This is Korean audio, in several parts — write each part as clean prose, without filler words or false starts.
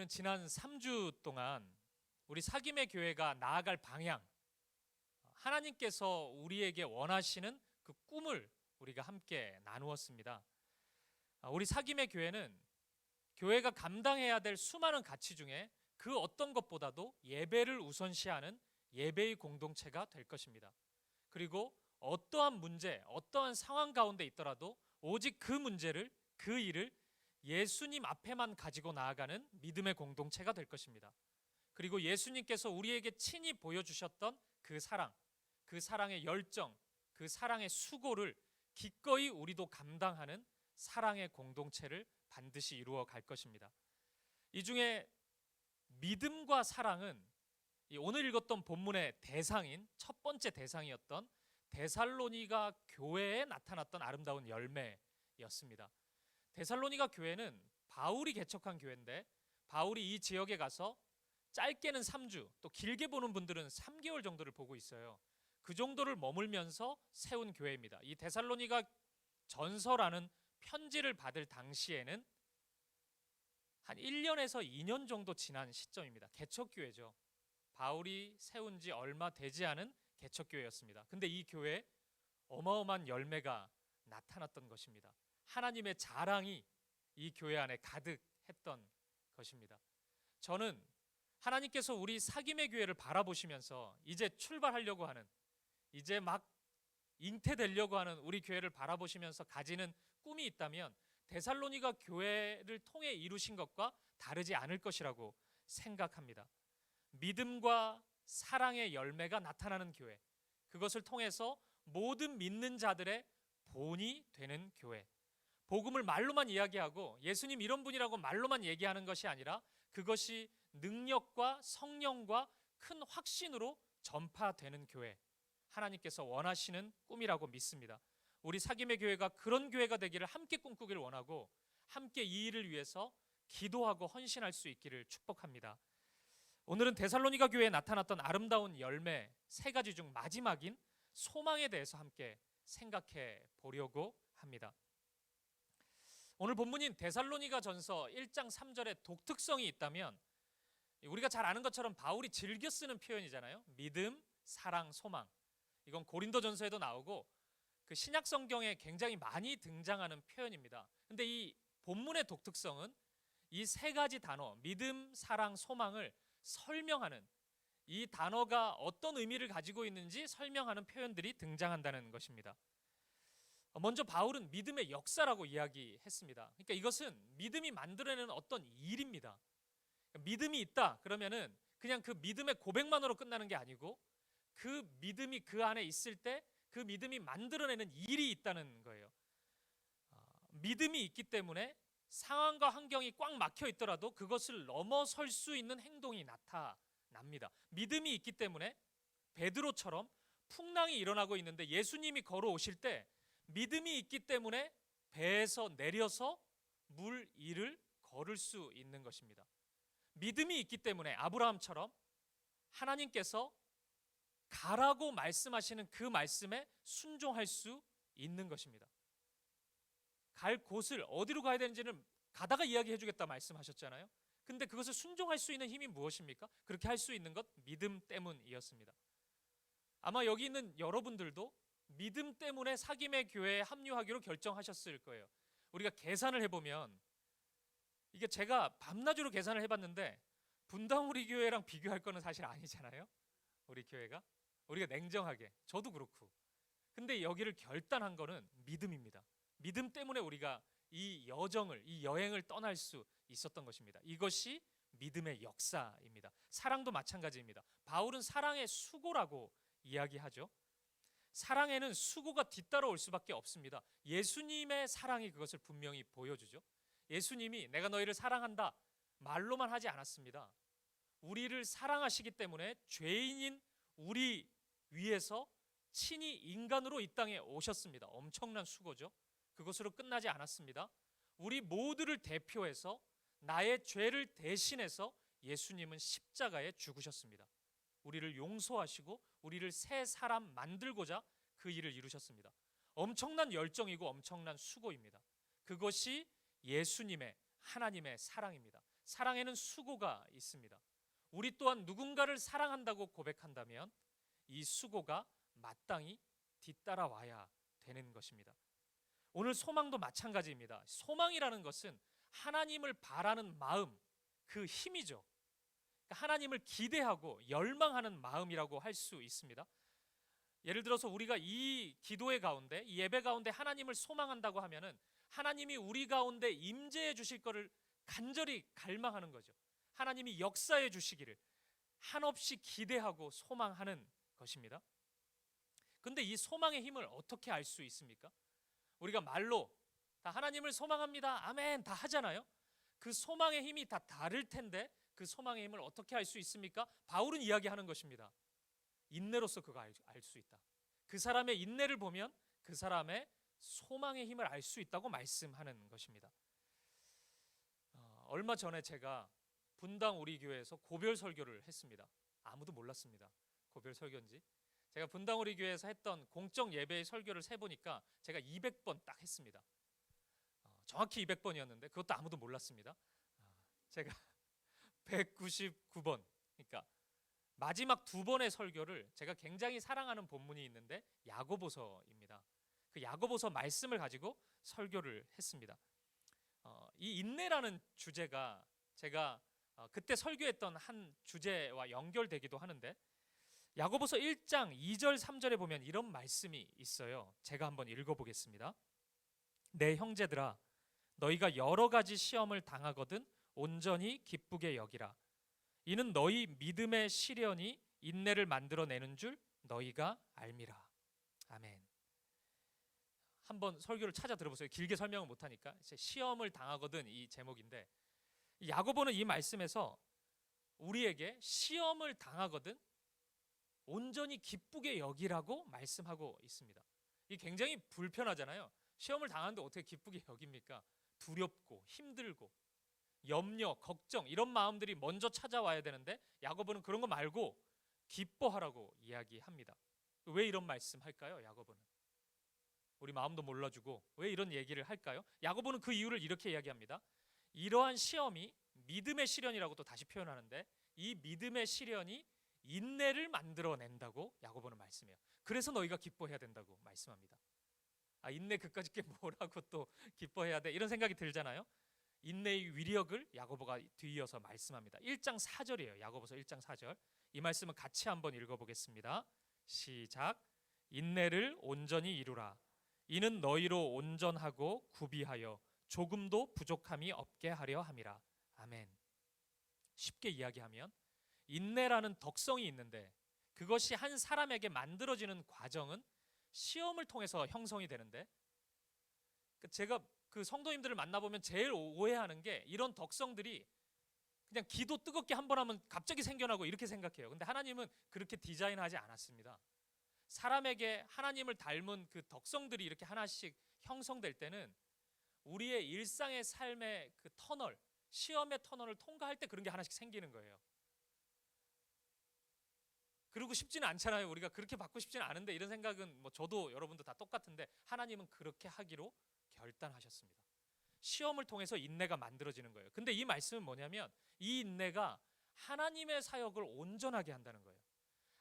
저희는 지난 3주 동안 우리 사김의 교회가 나아갈 방향, 하나님께서 우리에게 원하시는 그 꿈을 우리가 함께 나누었습니다. 우리 사김의 교회는 교회가 감당해야 될 수많은 가치 중에 그 어떤 것보다도 예배를 우선시하는 예배의 공동체가 될 것입니다. 그리고 어떠한 문제, 어떠한 상황 가운데 있더라도 오직 그 문제를, 그 일을 예수님 앞에만 가지고 나아가는 믿음의 공동체가 될 것입니다. 그리고 예수님께서 우리에게 친히 보여주셨던 그 사랑, 그 사랑의 열정, 그 사랑의 수고를 기꺼이 우리도 감당하는 사랑의 공동체를 반드시 이루어 갈 것입니다. 이 중에 믿음과 사랑은 오늘 읽었던 본문의 대상인 첫 번째 대상이었던 데살로니가 교회에 나타났던 아름다운 열매였습니다. 데살로니가 교회는 바울이 개척한 교회인데 바울이 이 지역에 가서 짧게는 3주, 또 길게 보는 분들은 3개월 정도를 보고 있어요. 그 정도를 머물면서 세운 교회입니다. 이 데살로니가 전서라는 편지를 받을 당시에는 한 1년에서 2년 정도 지난 시점입니다. 개척교회죠. 바울이 세운 지 얼마 되지 않은 개척교회였습니다. 근데 이 교회에 어마어마한 열매가 나타났던 것입니다. 하나님의 자랑이 이 교회 안에 가득했던 것입니다. 저는 하나님께서 우리 사김의 교회를 바라보시면서 이제 출발하려고 하는, 이제 막 잉태되려고 하는 우리 교회를 바라보시면서 가지는 꿈이 있다면 데살로니가 교회를 통해 이루신 것과 다르지 않을 것이라고 생각합니다. 믿음과 사랑의 열매가 나타나는 교회, 그것을 통해서 모든 믿는 자들의 본이 되는 교회, 복음을 말로만 이야기하고 예수님 이런 분이라고 말로만 얘기하는 것이 아니라 그것이 능력과 성령과 큰 확신으로 전파되는 교회, 하나님께서 원하시는 꿈이라고 믿습니다. 우리 사김의 교회가 그런 교회가 되기를 함께 꿈꾸기를 원하고 함께 이 일을 위해서 기도하고 헌신할 수 있기를 축복합니다. 오늘은 데살로니가 교회에 나타났던 아름다운 열매 3가지 중 마지막인 소망에 대해서 함께 생각해 보려고 합니다. 오늘 본문인 데살로니가 전서 1장 3절에 독특성이 있다면 우리가 잘 아는 것처럼 바울이 즐겨 쓰는 표현이잖아요. 믿음, 사랑, 소망. 이건 고린도 전서에도 나오고 그 신약 성경에 굉장히 많이 등장하는 표현입니다. 근데 이 본문의 독특성은 이 3가지 단어, 믿음, 사랑, 소망을 설명하는, 이 단어가 어떤 의미를 가지고 있는지 설명하는 표현들이 등장한다는 것입니다. 먼저 바울은 믿음의 역사라고 이야기했습니다. 그러니까 이것은 믿음이 만들어내는 어떤 일입니다. 믿음이 있다 그러면은 그냥 그 믿음의 고백만으로 끝나는 게 아니고 그 믿음이 그 안에 있을 때 그 믿음이 만들어내는 일이 있다는 거예요. 믿음이 있기 때문에 상황과 환경이 꽉 막혀 있더라도 그것을 넘어설 수 있는 행동이 나타납니다. 믿음이 있기 때문에 베드로처럼 풍랑이 일어나고 있는데 예수님이 걸어오실 때 믿음이 있기 때문에 배에서 내려서 물 위를 걸을 수 있는 것입니다. 믿음이 있기 때문에 아브라함처럼 하나님께서 가라고 말씀하시는 그 말씀에 순종할 수 있는 것입니다. 갈 곳을 어디로 가야 되는지는 가다가 이야기해 주겠다 말씀하셨잖아요. 근데 그것을 순종할 수 있는 힘이 무엇입니까? 그렇게 할 수 있는 것 믿음 때문이었습니다. 아마 여기 있는 여러분들도 믿음 때문에 사김의 교회에 합류하기로 결정하셨을 거예요. 우리가 계산을 해보면 이게 제가 밤낮으로 계산을 해봤는데 분당우리 교회랑 비교할 거는 사실 아니잖아요. 우리 교회가 우리가 냉정하게, 저도 그렇고. 근데 여기를 결단한 거는 믿음입니다. 믿음 때문에 우리가 이 여정을, 이 여행을 떠날 수 있었던 것입니다. 이것이 믿음의 역사입니다. 사랑도 마찬가지입니다. 바울은 사랑의 수고라고 이야기하죠. 사랑에는 수고가 뒤따라올 수밖에 없습니다. 예수님의 사랑이 그것을 분명히 보여주죠. 예수님이 내가 너희를 사랑한다 말로만 하지 않았습니다. 우리를 사랑하시기 때문에 죄인인 우리 위해서 친히 인간으로 이 땅에 오셨습니다. 엄청난 수고죠. 그것으로 끝나지 않았습니다. 우리 모두를 대표해서 나의 죄를 대신해서 예수님은 십자가에 죽으셨습니다. 우리를 용서하시고 우리를 새 사람 만들고자 그 일을 이루셨습니다. 엄청난 열정이고 엄청난 수고입니다. 그것이 예수님의, 하나님의 사랑입니다. 사랑에는 수고가 있습니다. 우리 또한 누군가를 사랑한다고 고백한다면 이 수고가 마땅히 뒤따라와야 되는 것입니다. 오늘 소망도 마찬가지입니다. 소망이라는 것은 하나님을 바라는 마음, 그 힘이죠. 하나님을 기대하고 열망하는 마음이라고 할 수 있습니다. 예를 들어서 우리가 이 기도의 가운데, 이 예배 가운데 하나님을 소망한다고 하면은 하나님이 우리 가운데 임재해 주실 것을 간절히 갈망하는 거죠. 하나님이 역사해 주시기를 한없이 기대하고 소망하는 것입니다. 근데 이 소망의 힘을 어떻게 알 수 있습니까? 우리가 말로 다 하나님을 소망합니다, 아멘 다 하잖아요. 그 소망의 힘이 다 다를 텐데 그 소망의 힘을 어떻게 알 수 있습니까? 바울은 이야기하는 것입니다. 인내로서 그거 알 수 있다. 그 사람의 인내를 보면 그 사람의 소망의 힘을 알 수 있다고 말씀하는 것입니다. 얼마 전에 제가 분당 우리 교회에서 고별 설교를 했습니다. 아무도 몰랐습니다. 고별 설교인지. 제가 분당 우리 교회에서 했던 공적 예배의 설교를 세보니까 제가 200번 딱 했습니다. 정확히 200번이었는데 그것도 아무도 몰랐습니다. 제가 199번, 그러니까 마지막 두 번의 설교를 제가 굉장히 사랑하는 본문이 있는데 야고보서입니다. 그 야고보서 말씀을 가지고 설교를 했습니다. 이 인내라는 주제가 제가 그때 설교했던 한 주제와 연결되기도 하는데 야고보서 1장 2절 3절에 보면 이런 말씀이 있어요. 제가 한번 읽어보겠습니다. 내 형제들아 너희가 여러 가지 시험을 당하거든 온전히 기쁘게 여기라. 이는 너희 믿음의 시련이 인내를 만들어내는 줄 너희가 알미라. 아멘. 한번 설교를 찾아 들어보세요. 길게 설명을 못하니까. 시험을 당하거든 이 제목인데 야고보는 이 말씀에서 우리에게 시험을 당하거든 온전히 기쁘게 여기라고 말씀하고 있습니다. 이게 굉장히 불편하잖아요. 시험을 당하는데 어떻게 기쁘게 여깁니까? 두렵고 힘들고 염려, 걱정 이런 마음들이 먼저 찾아와야 되는데 야고보는 그런 거 말고 기뻐하라고 이야기합니다. 왜 이런 말씀할까요? 야고보는 우리 마음도 몰라주고 왜 이런 얘기를 할까요? 야고보는 그 이유를 이렇게 이야기합니다. 이러한 시험이 믿음의 시련이라고 또 다시 표현하는데 이 믿음의 시련이 인내를 만들어낸다고 야고보는 말씀해요. 그래서 너희가 기뻐해야 된다고 말씀합니다. 인내 그까짓 게 뭐라고 또 기뻐해야 돼 이런 생각이 들잖아요. 인내의 위력을 야고보가 뒤이어서 말씀합니다. 1장 4절이에요. 야고보서 1장 4절. 이 말씀은 같이 한번 읽어보겠습니다. 시작. 인내를 온전히 이루라. 이는 너희로 온전하고 구비하여 조금도 부족함이 없게 하려 함이라. 아멘. 쉽게 이야기하면 인내라는 덕성이 있는데 그것이 한 사람에게 만들어지는 과정은 시험을 통해서 형성이 되는데 제가 그 성도님들을 만나보면 제일 오해하는 게 이런 덕성들이 그냥 기도 뜨겁게 한 번 하면 갑자기 생겨나고 이렇게 생각해요. 근데 하나님은 그렇게 디자인하지 않았습니다. 사람에게 하나님을 닮은 그 덕성들이 이렇게 하나씩 형성될 때는 우리의 일상의 삶의 그 터널, 시험의 터널을 통과할 때 그런 게 하나씩 생기는 거예요. 그러고 싶지는 않잖아요. 우리가 그렇게 받고 싶지는 않은데 이런 생각은 뭐 저도 여러분도 다 똑같은데 하나님은 그렇게 하기로 결단하셨습니다. 시험을 통해서 인내가 만들어지는 거예요. 근데 이 말씀은 뭐냐면 이 인내가 하나님의 사역을 온전하게 한다는 거예요.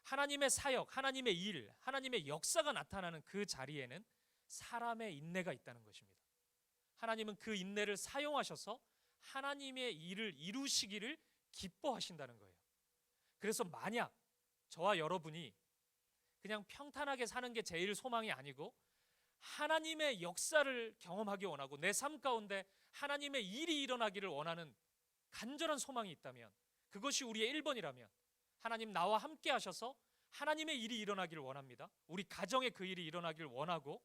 하나님의 사역, 하나님의 일, 하나님의 역사가 나타나는 그 자리에는 사람의 인내가 있다는 것입니다. 하나님은 그 인내를 사용하셔서 하나님의 일을 이루시기를 기뻐하신다는 거예요. 그래서 만약 저와 여러분이 그냥 평탄하게 사는 게 제일 소망이 아니고 하나님의 역사를 경험하기 원하고 내 삶 가운데 하나님의 일이 일어나기를 원하는 간절한 소망이 있다면 그것이 우리의 1번이라면 하나님 나와 함께 하셔서 하나님의 일이 일어나기를 원합니다. 우리 가정에 그 일이 일어나기를 원하고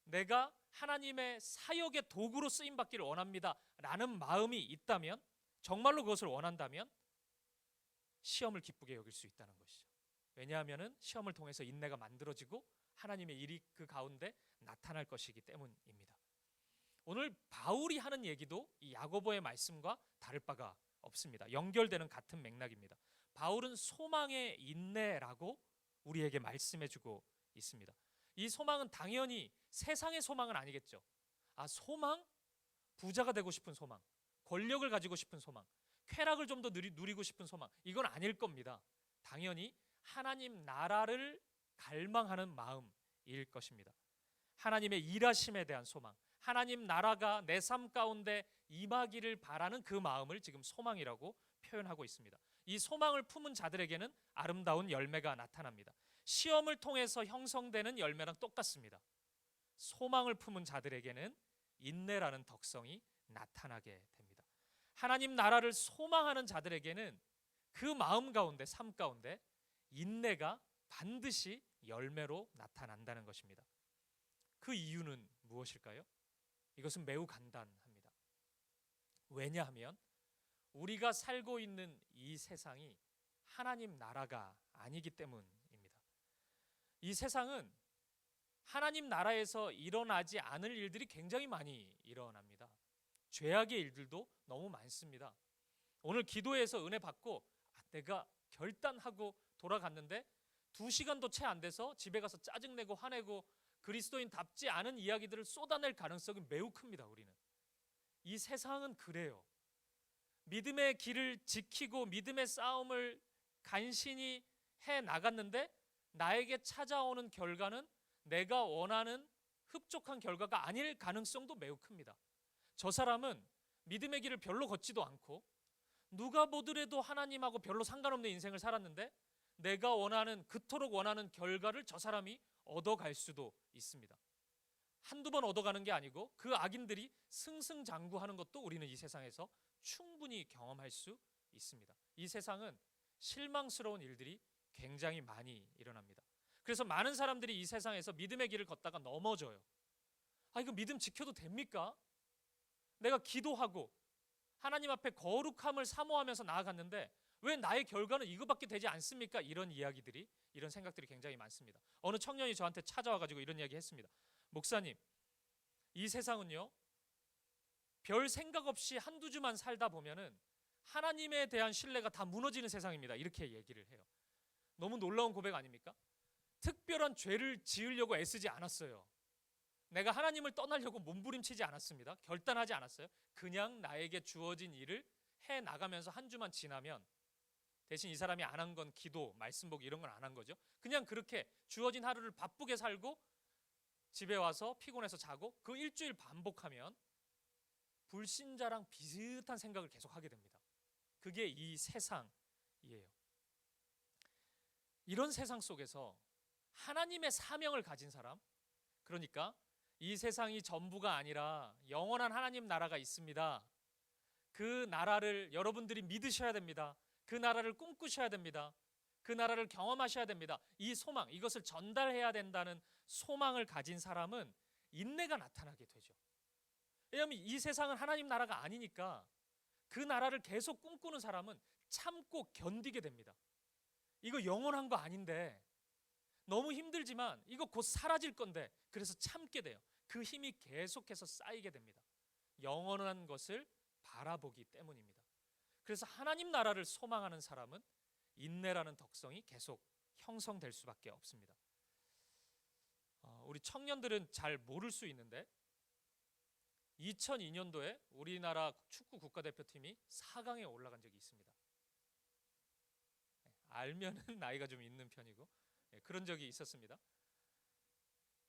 내가 하나님의 사역의 도구로 쓰임받기를 원합니다 라는 마음이 있다면 정말로 그것을 원한다면 시험을 기쁘게 여길 수 있다는 것이죠. 왜냐하면 시험을 통해서 인내가 만들어지고 하나님의 일이 그 가운데 나타날 것이기 때문입니다. 오늘 바울이 하는 얘기도 이 야고보의 말씀과 다를 바가 없습니다. 연결되는 같은 맥락입니다. 바울은 소망의 인내라고 우리에게 말씀해주고 있습니다. 이 소망은 당연히 세상의 소망은 아니겠죠. 소망? 부자가 되고 싶은 소망, 권력을 가지고 싶은 소망, 쾌락을 좀 더 누리고 싶은 소망, 이건 아닐 겁니다. 당연히 하나님 나라를 갈망하는 마음일 것입니다. 하나님의 일하심에 대한 소망, 하나님 나라가 내 삶 가운데 임하기를 바라는 그 마음을 지금 소망이라고 표현하고 있습니다. 이 소망을 품은 자들에게는 아름다운 열매가 나타납니다. 시험을 통해서 형성되는 열매랑 똑같습니다. 소망을 품은 자들에게는 인내라는 덕성이 나타나게 됩니다. 하나님 나라를 소망하는 자들에게는 그 마음 가운데, 삶 가운데 인내가 반드시 열매로 나타난다는 것입니다. 그 이유는 무엇일까요? 이것은 매우 간단합니다. 왜냐하면 우리가 살고 있는 이 세상이 하나님 나라가 아니기 때문입니다. 이 세상은 하나님 나라에서 일어나지 않을 일들이 굉장히 많이 일어납니다. 죄악의 일들도 너무 많습니다. 오늘 기도에서 은혜 받고 내가 결단하고 돌아갔는데 2시간도 채 안 돼서 집에 가서 짜증내고 화내고 그리스도인답지 않은 이야기들을 쏟아낼 가능성이 매우 큽니다. 우리는 이 세상은 그래요. 믿음의 길을 지키고 믿음의 싸움을 간신히 해 나갔는데 나에게 찾아오는 결과는 내가 원하는 흡족한 결과가 아닐 가능성도 매우 큽니다. 저 사람은 믿음의 길을 별로 걷지도 않고 누가 보더라도 하나님하고 별로 상관없는 인생을 살았는데 내가 원하는, 그토록 원하는 결과를 저 사람이 얻어갈 수도 있습니다. 한두 번 얻어가는 게 아니고 그 악인들이 승승장구하는 것도 우리는 이 세상에서 충분히 경험할 수 있습니다. 이 세상은 실망스러운 일들이 굉장히 많이 일어납니다. 그래서 많은 사람들이 이 세상에서 믿음의 길을 걷다가 넘어져요. 이거 믿음 지켜도 됩니까? 내가 기도하고 하나님 앞에 거룩함을 사모하면서 나아갔는데 왜 나의 결과는 이거밖에 되지 않습니까? 이런 이야기들이, 이런 생각들이 굉장히 많습니다. 어느 청년이 저한테 찾아와가지고 이런 이야기 했습니다. 목사님, 이 세상은요, 별 생각 없이 한두 주만 살다 보면은 하나님에 대한 신뢰가 다 무너지는 세상입니다. 이렇게 얘기를 해요. 너무 놀라운 고백 아닙니까? 특별한 죄를 지으려고 애쓰지 않았어요. 내가 하나님을 떠나려고 몸부림치지 않았습니다. 결단하지 않았어요. 그냥 나에게 주어진 일을 해 나가면서 한 주만 지나면, 대신 이 사람이 안 한 건 기도, 말씀 보기 이런 건 안 한 거죠. 그냥 그렇게 주어진 하루를 바쁘게 살고 집에 와서 피곤해서 자고 그 일주일 반복하면 불신자랑 비슷한 생각을 계속하게 됩니다. 그게 이 세상이에요. 이런 세상 속에서 하나님의 사명을 가진 사람, 그러니까 이 세상이 전부가 아니라 영원한 하나님 나라가 있습니다. 그 나라를 여러분들이 믿으셔야 됩니다. 그 나라를 꿈꾸셔야 됩니다. 그 나라를 경험하셔야 됩니다. 이 소망, 이것을 전달해야 된다는 소망을 가진 사람은 인내가 나타나게 되죠. 왜냐하면 이 세상은 하나님 나라가 아니니까 그 나라를 계속 꿈꾸는 사람은 참고 견디게 됩니다. 이거 영원한 거 아닌데, 너무 힘들지만 이거 곧 사라질 건데, 그래서 참게 돼요. 그 힘이 계속해서 쌓이게 됩니다. 영원한 것을 바라보기 때문입니다. 그래서 하나님 나라를 소망하는 사람은 인내라는 덕성이 계속 형성될 수밖에 없습니다. 우리 청년들은 잘 모를 수 있는데 2002년도에 우리나라 축구 국가대표팀이 4강에 올라간 적이 있습니다. 알면은 나이가 좀 있는 편이고 그런 적이 있었습니다.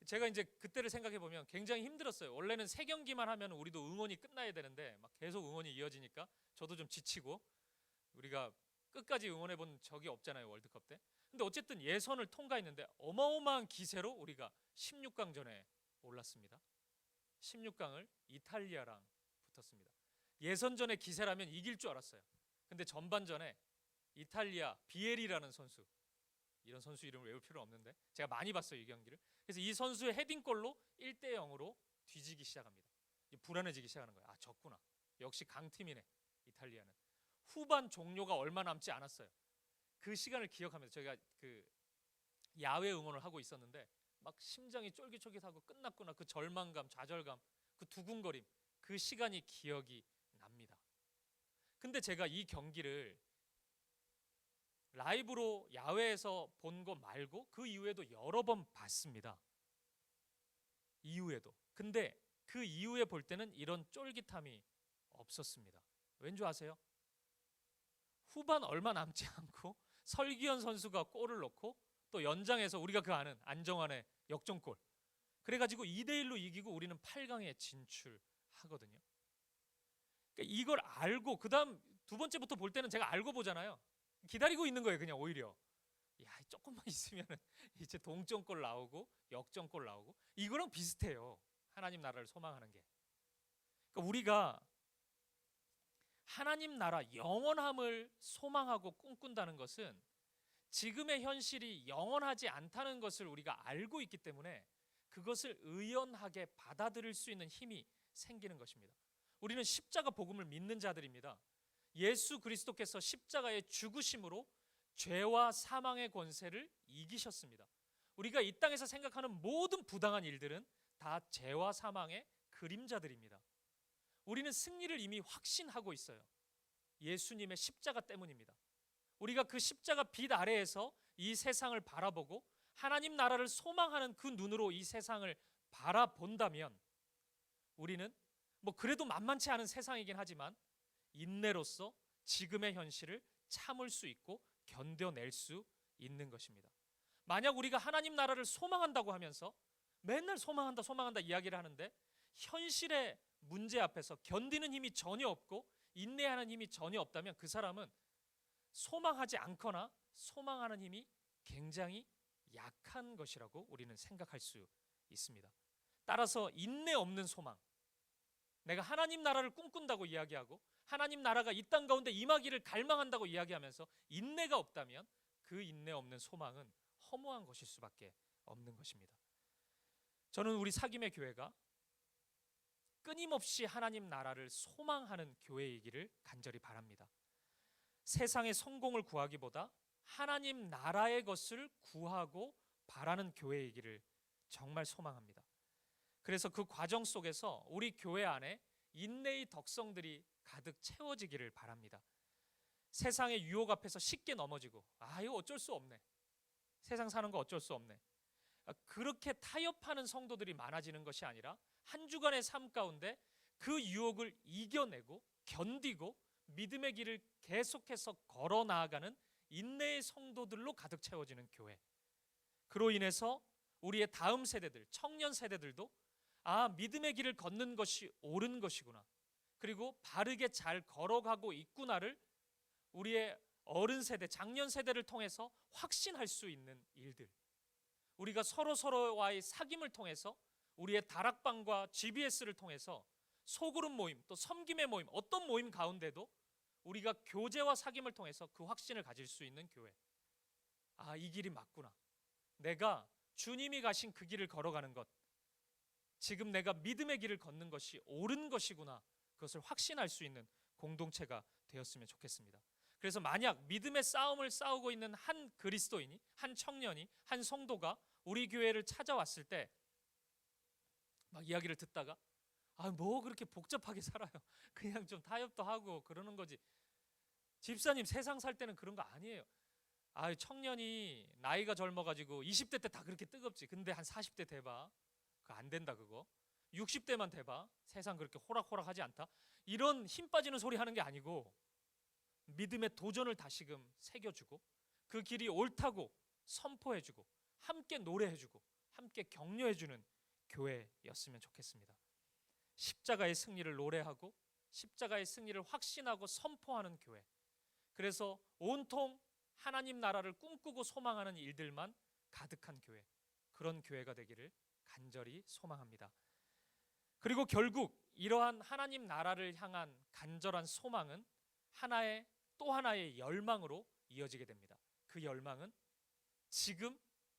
제가 이제 그때를 생각해 보면 굉장히 힘들었어요. 원래는 3경기만 하면 우리도 응원이 끝나야 되는데 막 계속 응원이 이어지니까 저도 좀 지치고, 우리가 끝까지 응원해 본 적이 없잖아요, 월드컵 때. 근데 어쨌든 예선을 통과했는데 어마어마한 기세로 우리가 16강전에 올랐습니다. 16강을 이탈리아랑 붙었습니다. 예선전의 기세라면 이길 줄 알았어요. 근데 전반전에 이탈리아 비에리라는 선수, 이런 선수 이름을 외울 필요는 없는데 제가 많이 봤어요, 이 경기를. 그래서 이 선수의 헤딩골로 1대0으로 뒤지기 시작합니다. 불안해지기 시작하는 거예요. 졌구나. 역시 강팀이네, 이탈리아는. 후반 종료가 얼마 남지 않았어요. 그 시간을 기억하면서 저희가 그 야외 응원을 하고 있었는데 막 심장이 쫄깃쫄깃하고 끝났구나, 그 절망감, 좌절감, 그 두근거림, 그 시간이 기억이 납니다. 근데 제가 이 경기를 라이브로 야외에서 본 거 말고 그 이후에도 여러 번 봤습니다. 이후에도. 근데 그 이후에 볼 때는 이런 쫄깃함이 없었습니다. 왠 줄 아세요? 후반 얼마 남지 않고 설기현 선수가 골을 넣고 또 연장에서 우리가 그 아는 안정환의 역전골, 그래가지고 2대1로 이기고 우리는 8강에 진출하거든요. 그러니까 이걸 알고 그 다음 두 번째부터 볼 때는 제가 알고 보잖아요. 기다리고 있는 거예요. 그냥 오히려 조금만 있으면은 이제 동점골 나오고 역전골 나오고, 이거랑 비슷해요. 하나님 나라를 소망하는 게. 그러니까 우리가 하나님 나라 영원함을 소망하고 꿈꾼다는 것은 지금의 현실이 영원하지 않다는 것을 우리가 알고 있기 때문에 그것을 의연하게 받아들일 수 있는 힘이 생기는 것입니다. 우리는 십자가 복음을 믿는 자들입니다. 예수 그리스도께서 십자가의 죽으심으로 죄와 사망의 권세를 이기셨습니다. 우리가 이 땅에서 생각하는 모든 부당한 일들은 다 죄와 사망의 그림자들입니다. 우리는 승리를 이미 확신하고 있어요. 예수님의 십자가 때문입니다. 우리가 그 십자가 빛 아래에서 이 세상을 바라보고 하나님 나라를 소망하는 그 눈으로 이 세상을 바라본다면 우리는 그래도 만만치 않은 세상이긴 하지만 인내로서 지금의 현실을 참을 수 있고 견뎌낼 수 있는 것입니다. 만약 우리가 하나님 나라를 소망한다고 하면서 맨날 소망한다 소망한다 이야기를 하는데 현실의 문제 앞에서 견디는 힘이 전혀 없고 인내하는 힘이 전혀 없다면 그 사람은 소망하지 않거나 소망하는 힘이 굉장히 약한 것이라고 우리는 생각할 수 있습니다. 따라서 인내 없는 소망, 내가 하나님 나라를 꿈꾼다고 이야기하고 하나님 나라가 이 땅 가운데 임하기를 갈망한다고 이야기하면서 인내가 없다면 그 인내 없는 소망은 허무한 것일 수밖에 없는 것입니다. 저는 우리 사김의 교회가 끊임없이 하나님 나라를 소망하는 교회이기를 간절히 바랍니다. 세상의 성공을 구하기보다 하나님 나라의 것을 구하고 바라는 교회이기를 정말 소망합니다. 그래서 그 과정 속에서 우리 교회 안에 인내의 덕성들이 가득 채워지기를 바랍니다. 세상의 유혹 앞에서 쉽게 넘어지고 이거 어쩔 수 없네, 세상 사는 거 어쩔 수 없네, 그렇게 타협하는 성도들이 많아지는 것이 아니라 한 주간의 삶 가운데 그 유혹을 이겨내고 견디고 믿음의 길을 계속해서 걸어 나아가는 인내의 성도들로 가득 채워지는 교회. 그로 인해서 우리의 다음 세대들, 청년 세대들도 믿음의 길을 걷는 것이 옳은 것이구나, 그리고 바르게 잘 걸어가고 있구나를 우리의 어른 세대, 장년 세대를 통해서 확신할 수 있는 일들, 우리가 서로서로와의 사귐을 통해서 우리의 다락방과 GBS를 통해서 소그룹 모임, 또 섬김의 모임, 어떤 모임 가운데도 우리가 교제와 사귐을 통해서 그 확신을 가질 수 있는 교회. 이 길이 맞구나, 내가 주님이 가신 그 길을 걸어가는 것, 지금 내가 믿음의 길을 걷는 것이 옳은 것이구나, 그것을 확신할 수 있는 공동체가 되었으면 좋겠습니다. 그래서 만약 믿음의 싸움을 싸우고 있는 한 그리스도인이, 한 청년이, 한 성도가 우리 교회를 찾아왔을 때 막 이야기를 듣다가 뭐 그렇게 복잡하게 살아요, 그냥 좀 타협도 하고 그러는 거지, 집사님 세상 살 때는 그런 거 아니에요, 청년이 나이가 젊어가지고 20대 때 다 그렇게 뜨겁지, 근데 한 40대 돼봐 그거 안 된다, 그거 60대만 돼봐 세상 그렇게 호락호락하지 않다, 이런 힘 빠지는 소리 하는 게 아니고 믿음의 도전을 다시금 새겨주고 그 길이 옳다고 선포해주고 함께 노래해주고 함께 격려해주는 교회였으면 좋겠습니다. 십자가의 승리를 노래하고 십자가의 승리를 확신하고 선포하는 교회, 그래서 온통 하나님 나라를 꿈꾸고 소망하는 일들만 가득한 교회, 그런 교회가 되기를 간절히 소망합니다. 그리고 결국 이러한 하나님 나라를 향한 간절한 소망은 또 하나의 열망으로 이어지게 됩니다. 그 열망은 지금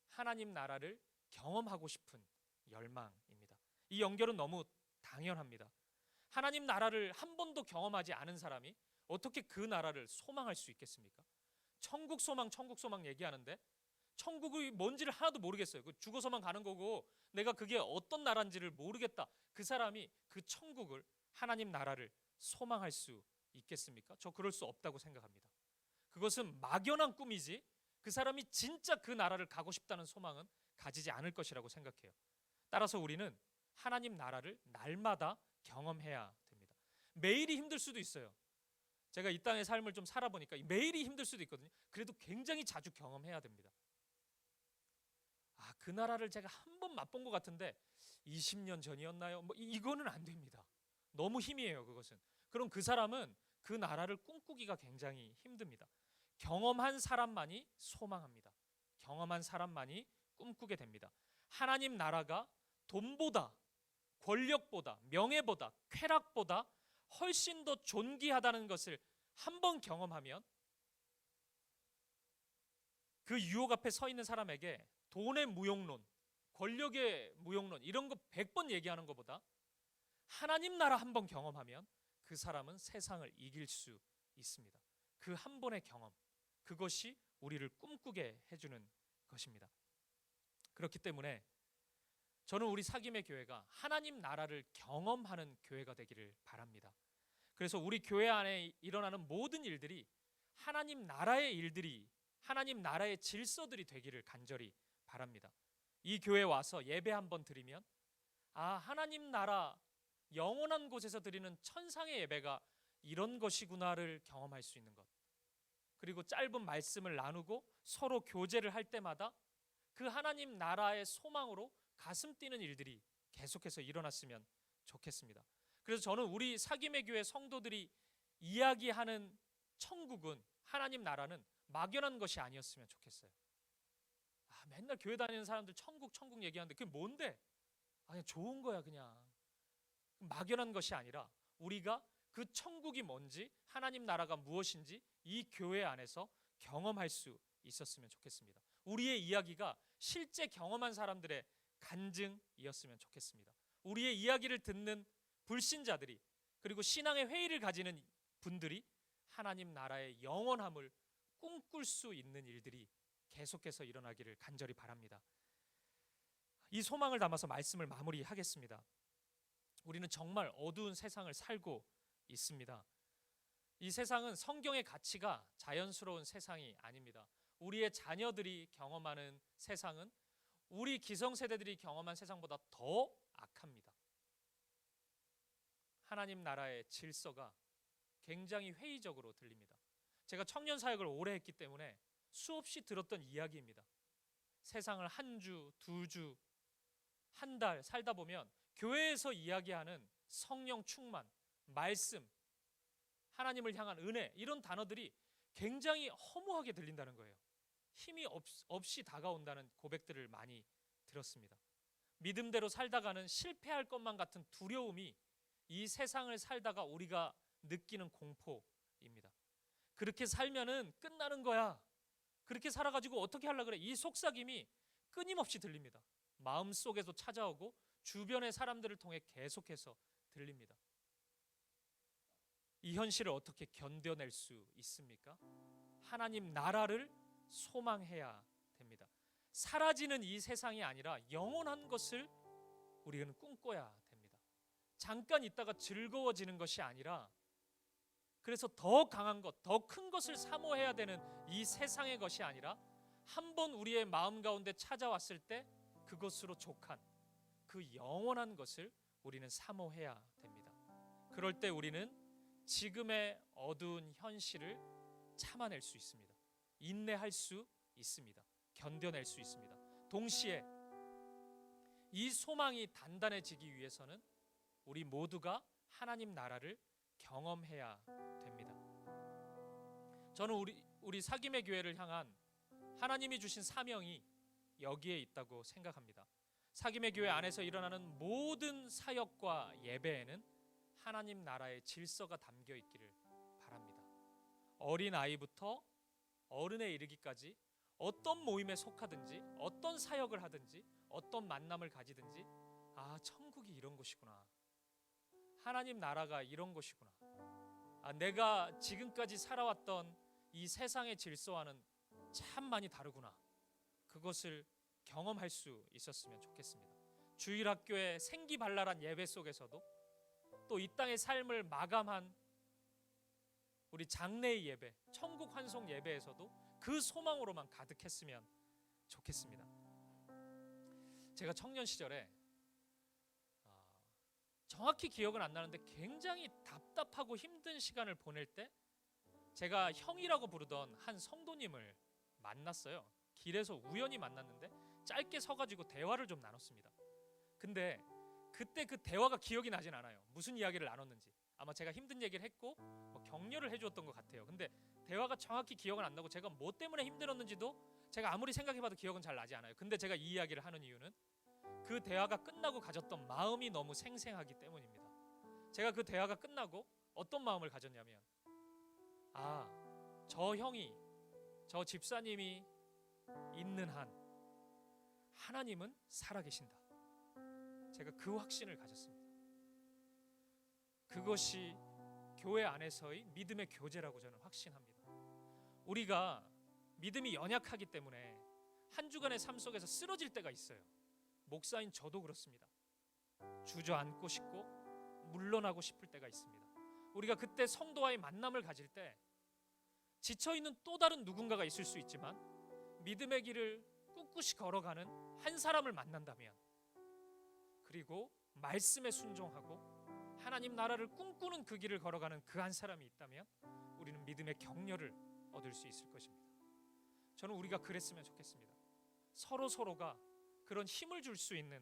하나님 나라를 경험하고 싶은 열망입니다. 이 연결은 너무 당연합니다. 하나님 나라를 한 번도 경험하지 않은 사람이 어떻게 그 나라를 소망할 수 있겠습니까? 천국 소망 얘기하는데 천국이 뭔지를 하나도 모르겠어요. 죽어서만 가는 거고 내가 그게 어떤 나라인지를 모르겠다, 그 사람이 그 천국을, 하나님 나라를 소망할 수 있겠습니까? 저 그럴 수 없다고 생각합니다. 그것은 막연한 꿈이지 그 사람이 진짜 그 나라를 가고 싶다는 소망은 가지지 않을 것이라고 생각해요. 따라서 우리는 하나님 나라를 날마다 경험해야 됩니다. 매일이 힘들 수도 있어요. 제가 이 땅의 삶을 좀 살아보니까 매일이 힘들 수도 있거든요. 그래도 굉장히 자주 경험해야 됩니다. 그 나라를 제가 한 번 맛본 것 같은데 20년 전이었나요? 이거는 안 됩니다. 너무 힘이에요, 그것은. 그럼 그 사람은 그 나라를 꿈꾸기가 굉장히 힘듭니다. 경험한 사람만이 소망합니다. 경험한 사람만이 꿈꾸게 됩니다. 하나님 나라가 돈보다, 권력보다, 명예보다, 쾌락보다 훨씬 더 존귀하다는 것을 한 번 경험하면 그 유혹 앞에 서 있는 사람에게 돈의 무용론, 권력의 무용론 이런 거 100번 얘기하는 것보다 하나님 나라 한 번 경험하면 그 사람은 세상을 이길 수 있습니다. 그 한 번의 경험, 그것이 우리를 꿈꾸게 해주는 것입니다. 그렇기 때문에 저는 우리 사김의 교회가 하나님 나라를 경험하는 교회가 되기를 바랍니다. 그래서 우리 교회 안에 일어나는 모든 일들이 하나님 나라의 일들이, 하나님 나라의 질서들이 되기를 간절히 바랍니다. 이 교회에 와서 예배 한번 드리면 하나님 나라 영원한 곳에서 드리는 천상의 예배가 이런 것이구나를 경험할 수 있는 것. 그리고 짧은 말씀을 나누고 서로 교제를 할 때마다 그 하나님 나라의 소망으로 가슴 뛰는 일들이 계속해서 일어났으면 좋겠습니다. 그래서 저는 우리 사김의 교회 성도들이 이야기하는 천국은, 하나님 나라는 막연한 것이 아니었으면 좋겠어요. 맨날 교회 다니는 사람들 천국 얘기하는데 그게 뭔데? 그냥 좋은 거야 그냥. 막연한 것이 아니라 우리가 그 천국이 뭔지, 하나님 나라가 무엇인지 이 교회 안에서 경험할 수 있었으면 좋겠습니다. 우리의 이야기가 실제 경험한 사람들의 간증이었으면 좋겠습니다. 우리의 이야기를 듣는 불신자들이, 그리고 신앙의 회의를 가지는 분들이 하나님 나라의 영원함을 꿈꿀 수 있는 일들이 계속해서 일어나기를 간절히 바랍니다. 이 소망을 담아서 말씀을 마무리하겠습니다. 우리는 정말 어두운 세상을 살고 있습니다. 이 세상은 성경의 가치가 자연스러운 세상이 아닙니다. 우리의 자녀들이 경험하는 세상은 우리 기성세대들이 경험한 세상보다 더 악합니다. 하나님 나라의 질서가 굉장히 회의적으로 들립니다. 제가 청년 사역을 오래 했기 때문에 수없이 들었던 이야기입니다. 세상을 한 주, 두 주, 한 달 살다 보면 교회에서 이야기하는 성령 충만, 말씀, 하나님을 향한 은혜, 이런 단어들이 굉장히 허무하게 들린다는 거예요. 힘이 없이 다가온다는 고백들을 많이 들었습니다. 믿음대로 살다가는 실패할 것만 같은 두려움이 이 세상을 살다가 우리가 느끼는 공포입니다. 그렇게 살면은 끝나는 거야. 그렇게 살아가지고 어떻게 하려고 그래? 이 속삭임이 끊임없이 들립니다. 마음속에도 찾아오고 주변의 사람들을 통해 계속해서 들립니다. 이 현실을 어떻게 견뎌낼 수 있습니까? 하나님 나라를 소망해야 됩니다. 사라지는 이 세상이 아니라 영원한 것을 우리는 꿈꿔야 됩니다. 잠깐 있다가 즐거워지는 것이 아니라, 그래서 더 강한 것, 더 큰 것을 사모해야 되는 이 세상의 것이 아니라 한 번 우리의 마음 가운데 찾아왔을 때 그것으로 족한 그 영원한 것을 우리는 사모해야 됩니다. 그럴 때 우리는 지금의 어두운 현실을 참아낼 수 있습니다. 인내할 수 있습니다. 견뎌낼 수 있습니다. 동시에 이 소망이 단단해지기 위해서는 우리 모두가 하나님 나라를 경험해야 됩니다. 저는 우리 사김의 교회를 향한 하나님이 주신 사명이 여기에 있다고 생각합니다. 사김의 교회 안에서 일어나는 모든 사역과 예배에는 하나님 나라의 질서가 담겨 있기를 바랍니다. 어린 아이부터 어른에 이르기까지 어떤 모임에 속하든지, 어떤 사역을 하든지, 어떤 만남을 가지든지, 천국이 이런 곳이구나, 하나님 나라가 이런 곳이구나, 내가 지금까지 살아왔던 이 세상의 질서와는 참 많이 다르구나, 그것을 경험할 수 있었으면 좋겠습니다. 주일학교의 생기발랄한 예배 속에서도, 또 이 땅의 삶을 마감한 우리 장래의 예배, 천국 환송 예배에서도 그 소망으로만 가득했으면 좋겠습니다. 제가 청년 시절에 정확히 기억은 안 나는데 굉장히 답답하고 힘든 시간을 보낼 때 제가 형이라고 부르던 한 성도님을 만났어요. 길에서 우연히 만났는데 짧게 서가지고 대화를 좀 나눴습니다. 근데 그때 그 대화가 기억이 나진 않아요. 무슨 이야기를 나눴는지. 아마 제가 힘든 얘기를 했고 격려를 해주었던 것 같아요. 근데 대화가 정확히 기억은 안 나고 제가 뭐 때문에 힘들었는지도 제가 아무리 생각해봐도 기억은 잘 나지 않아요. 근데 제가 이 이야기를 하는 이유는 그 대화가 끝나고 가졌던 마음이 너무 생생하기 때문입니다. 제가 그 대화가 끝나고 어떤 마음을 가졌냐면, 저 형이, 저 집사님이 있는 한 하나님은 살아계신다. 제가 그 확신을 가졌습니다. 그것이 교회 안에서의 믿음의 교제라고 저는 확신합니다. 우리가 믿음이 연약하기 때문에 한 주간의 삶 속에서 쓰러질 때가 있어요. 목사인 저도 그렇습니다. 주저앉고 싶고 물러나고 싶을 때가 있습니다. 우리가 그때 성도와의 만남을 가질 때 지쳐있는 또 다른 누군가가 있을 수 있지만 믿음의 길을 꿋꿋이 걸어가는 한 사람을 만난다면, 그리고 말씀에 순종하고 하나님 나라를 꿈꾸는 그 길을 걸어가는 그 한 사람이 있다면 우리는 믿음의 격려를 얻을 수 있을 것입니다. 저는 우리가 그랬으면 좋겠습니다. 서로가 그런 힘을 줄 수 있는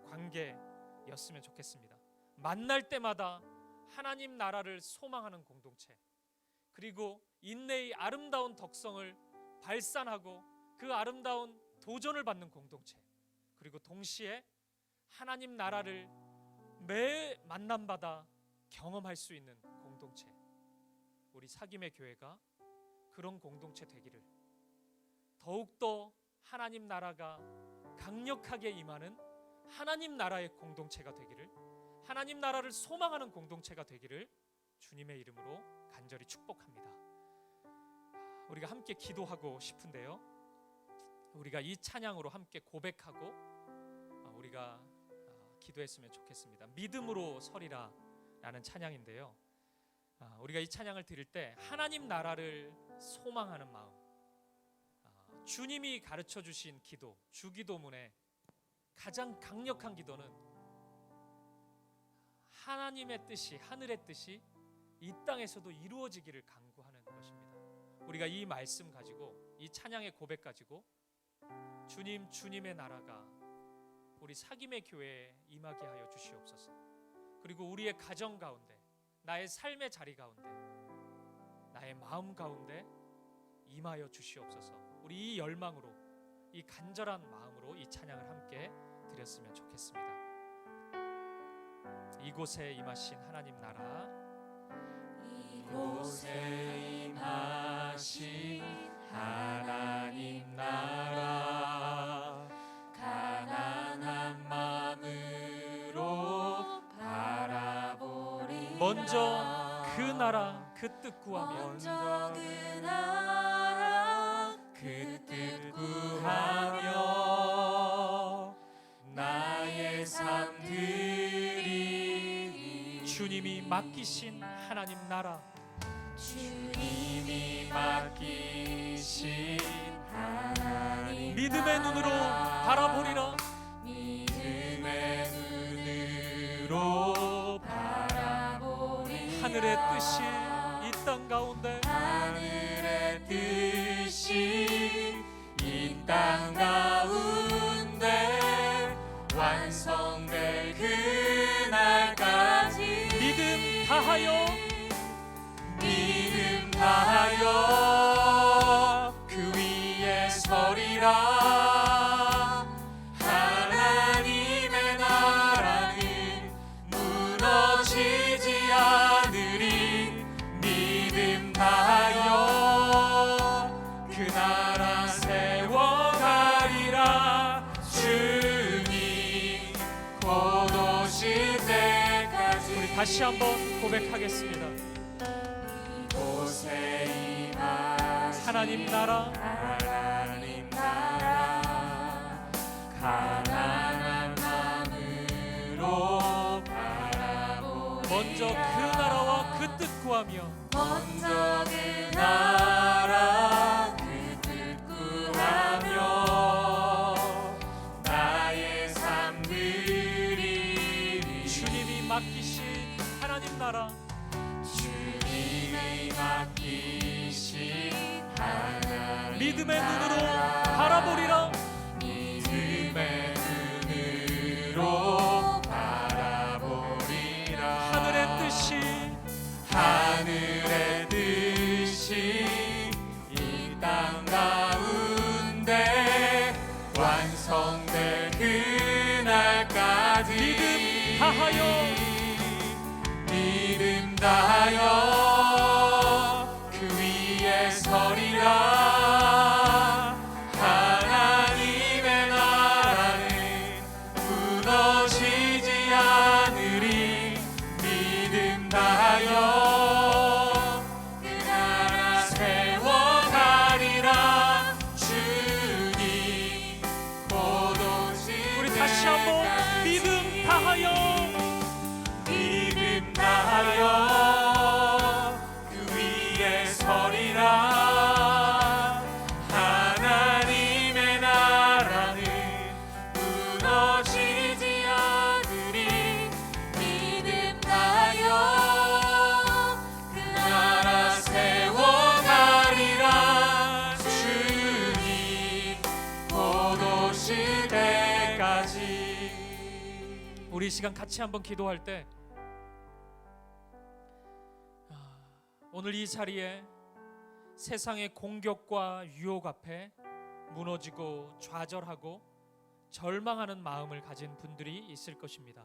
관계였으면 좋겠습니다. 만날 때마다 하나님 나라를 소망하는 공동체, 그리고 인내의 아름다운 덕성을 발산하고 그 아름다운 도전을 받는 공동체, 그리고 동시에 하나님 나라를 매 만남마다 경험할 수 있는 공동체, 우리 사김의 교회가 그런 공동체 되기를, 더욱더 하나님 나라가 강력하게 임하는 하나님 나라의 공동체가 되기를, 하나님 나라를 소망하는 공동체가 되기를 주님의 이름으로 간절히 축복합니다. 우리가 함께 기도하고 싶은데요, 우리가 이 찬양으로 함께 고백하고 우리가 기도했으면 좋겠습니다. 믿음으로 서리라 라는 찬양인데요, 우리가 이 찬양을 드릴 때 하나님 나라를 소망하는 마음, 주님이 가르쳐 주신 기도, 주기도문의 가장 강력한 기도는 하나님의 뜻이, 하늘의 뜻이 이 땅에서도 이루어지기를 간구하는 것입니다. 우리가 이 말씀 가지고, 이 찬양의 고백 가지고 주님, 주님의 나라가 우리 사김의 교회에 임하게 하여 주시옵소서. 그리고 우리의 가정 가운데, 나의 삶의 자리 가운데, 나의 마음 가운데 임하여 주시옵소서. 우리 이 열망으로, 이 간절한 마음으로 이 찬양을 함께 드렸으면 좋겠습니다. 이곳에 임하신 하나님 나라, 이곳에 임하신 하나님 나라, 가난한 마음으로 바라보리. 먼저 그 나라 그 뜻 구하며, 먼저 그 나라 그 뜻 구하며 나의 삶들이 주님이 맡기신 하나님 나라, 주님이 맡기신 하나님 믿음의 눈으로 바라보리라. 믿음의 눈으로 바라보리. 하늘의 뜻이 이 땅 가운데, 하늘의 뜻이 이 땅 가운데 완성될 그날까지 믿음 다하여, 믿음 다하여 그 위에 서리라. 하나님의 나라는 무너지지 않으리. 믿음 다하여 그 나라 세워가리라. 주님 곧 오실 때까지. 우리 다시 한번 고백하겠습니다. 이곳에 임하신 하나님 나라, 하나님 나라, 가난한 마음으로 바라보리. 먼저 그 나라와 그 뜻 구하며, 먼저 그 나라 그 뜻 구하며 나의 삶들이 주님이 맡기신 하나님 나라, 주님이 맡기신 하나님 믿음의 눈으로 바라보리라. 믿음의 눈으로 바라보리라. 하늘의 뜻이 이 땅 가운데 완성될 그날까지 믿음 다하여 그 위에 서리라. 하나님의 나라는 무너지지 않으리. 믿음 다하여 그 나라 세워가리라. 주님 곧 오실 우리 다시 한번 믿음 다하여 그 위에 서리라. 하나님의 나라는 무너지지 않으리. 믿음 다하여 그 나라 세워가리라. 주님 곧 오실 때까지. 우리 이 시간 같이 한번 기도할 때 오늘 이 자리에 세상의 공격과 유혹 앞에 무너지고 좌절하고 절망하는 마음을 가진 분들이 있을 것입니다.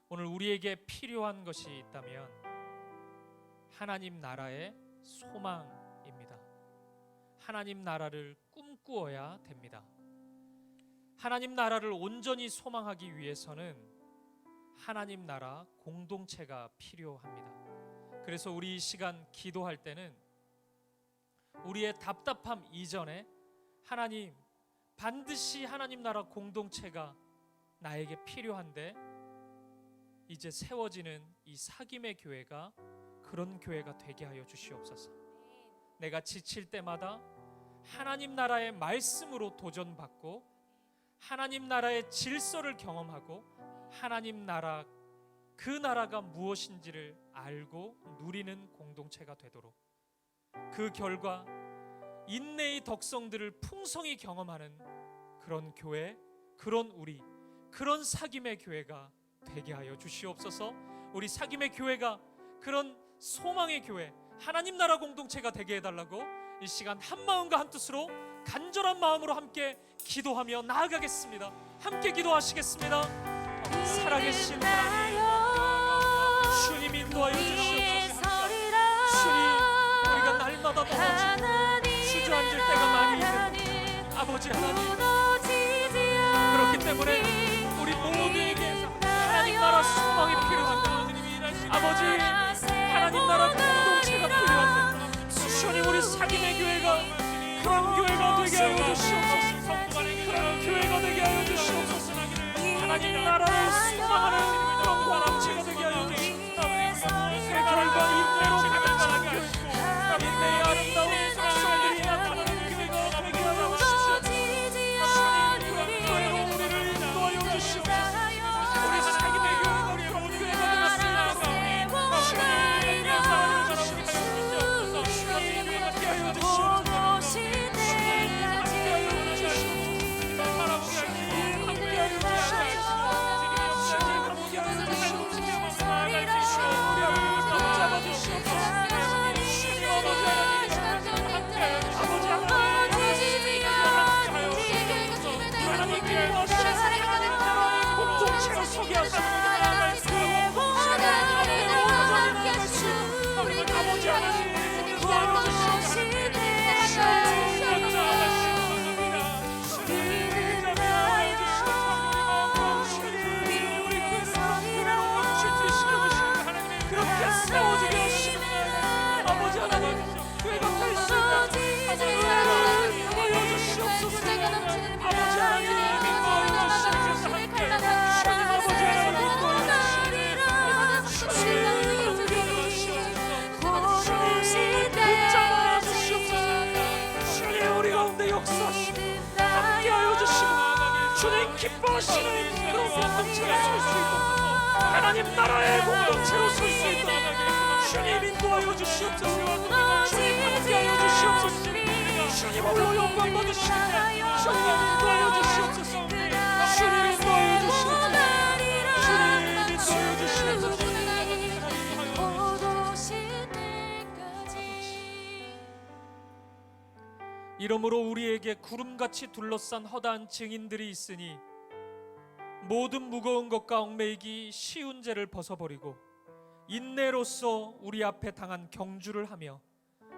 오늘 우리에게 필요한 것이 있다면 하나님 나라의 소망입니다. 하나님 나라를 꿈꾸어야 됩니다. 하나님 나라를 온전히 소망하기 위해서는 하나님 나라 공동체가 필요합니다. 그래서 우리 이 시간 기도할 때는 우리의 답답함 이전에 하나님, 반드시 하나님 나라 공동체가 나에게 필요한데 이제 세워지는 이 사김의 교회가 그런 교회가 되게 하여 주시옵소서. 내가 지칠 때마다 하나님 나라의 말씀으로 도전받고 하나님 나라의 질서를 경험하고 하나님 나라, 그 나라가 무엇인지를 알고 누리는 공동체가 되도록, 그 결과 인내의 덕성들을 풍성히 경험하는 그런 교회, 그런 우리, 그런 사김의 교회가 되게 하여 주시옵소서. 우리 사김의 교회가 그런 소망의 교회, 하나님 나라 공동체가 되게 해달라고 이 시간 한 마음과 한 뜻으로 간절한 마음으로 함께 기도하며 나아가겠습니다. 함께 기도하시겠습니다. 살아계신 하나님, 주님 인도하여 주시옵소서. 주님, 우리가 날마다 넘어지고 주저앉을 때가 많이 있는 아버지 하나님, 그렇기 때문에 우리 모두에게 하나님 나라 소망이 필요합니다. 아버지, 하나님 나라 공동체가 필요합니다. 주님, 우리 사김의 교회가 그런 교회가 되게 하여 주시옵소서. 그런 교회가 되게 하여 주시옵소서. 하나님 나라를 소망하는 그런 공동체가 되게 하여 주시옵소서. 그 결과 인내로 가득하게 하시고 인내의 아름다운 성성들이 나타나는 교회가 되게 하여 주시옵소서. 주님, 교회로 우리를 인도하여 주시옵소서. 우리 사김의 교회가 그런 교회가 되었습니다. 주님, 감사하여 주시옵소서. 주님, 함께 하여 주시옵소서. 기뻐하시는 그런 공동체가 설 수 있도록 하나님 나라의 공동체로 설 수 있도록 주님 인도하여 주시옵소서. 주님 함께하여 주시옵소서. 주님 홀로 영광 받으시옵소서. 주님 인도하여 주시옵소서. 주님 인도하여 주시옵소서. 주님 인도하여 주시옵소서. 이러므로 우리에게 구름같이 둘러싼 허다한 증인들이 있으니 모든 무거운 것과 얽매이기 쉬운 죄를 벗어버리고 인내로써 우리 앞에 당한 경주를 하며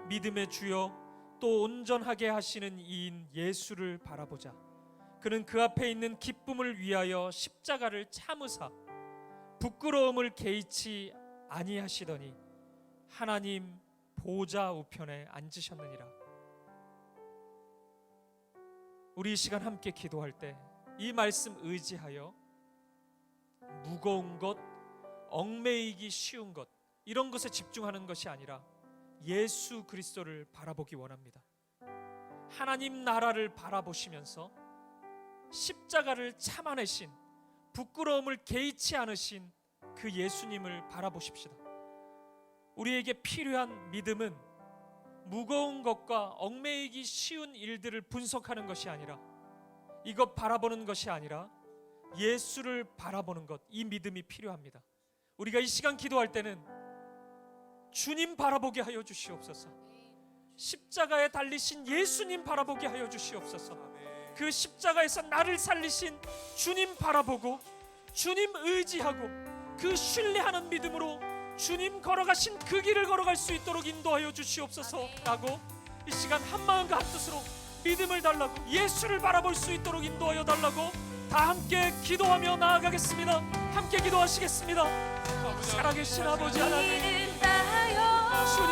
믿음의 주여 또 온전하게 하시는 이인 예수를 바라보자. 그는 그 앞에 있는 기쁨을 위하여 십자가를 참으사 부끄러움을 개의치 아니하시더니 하나님 보좌 우편에 앉으셨느니라. 우리 이 시간 함께 기도할 때 이 말씀 의지하여 무거운 것, 얽매이기 쉬운 것, 이런 것에 집중하는 것이 아니라 예수 그리스도를 바라보기 원합니다. 하나님 나라를 바라보시면서 십자가를 참아내신, 부끄러움을 개의치 않으신 그 예수님을 바라보십시다. 우리에게 필요한 믿음은 무거운 것과 얽매이기 쉬운 일들을 분석하는 것이 아니라, 이것 바라보는 것이 아니라 예수를 바라보는 것, 이 믿음이 필요합니다. 우리가 이 시간 기도할 때는 주님 바라보게 하여 주시옵소서. 십자가에 달리신 예수님 바라보게 하여 주시옵소서. 그 십자가에서 나를 살리신 주님 바라보고 주님 의지하고 그 신뢰하는 믿음으로 주님 걸어가신 그 길을 걸어갈 수 있도록 인도하여 주시옵소서 라고 이 시간 한마음과 한뜻으로 믿음을 달라고, 예수를 바라볼 수 있도록 인도하여 달라고 다 함께 기도하며 나아가겠습니다. 함께 기도하시겠습니다. 살아계신 아버지 하나님, 주님,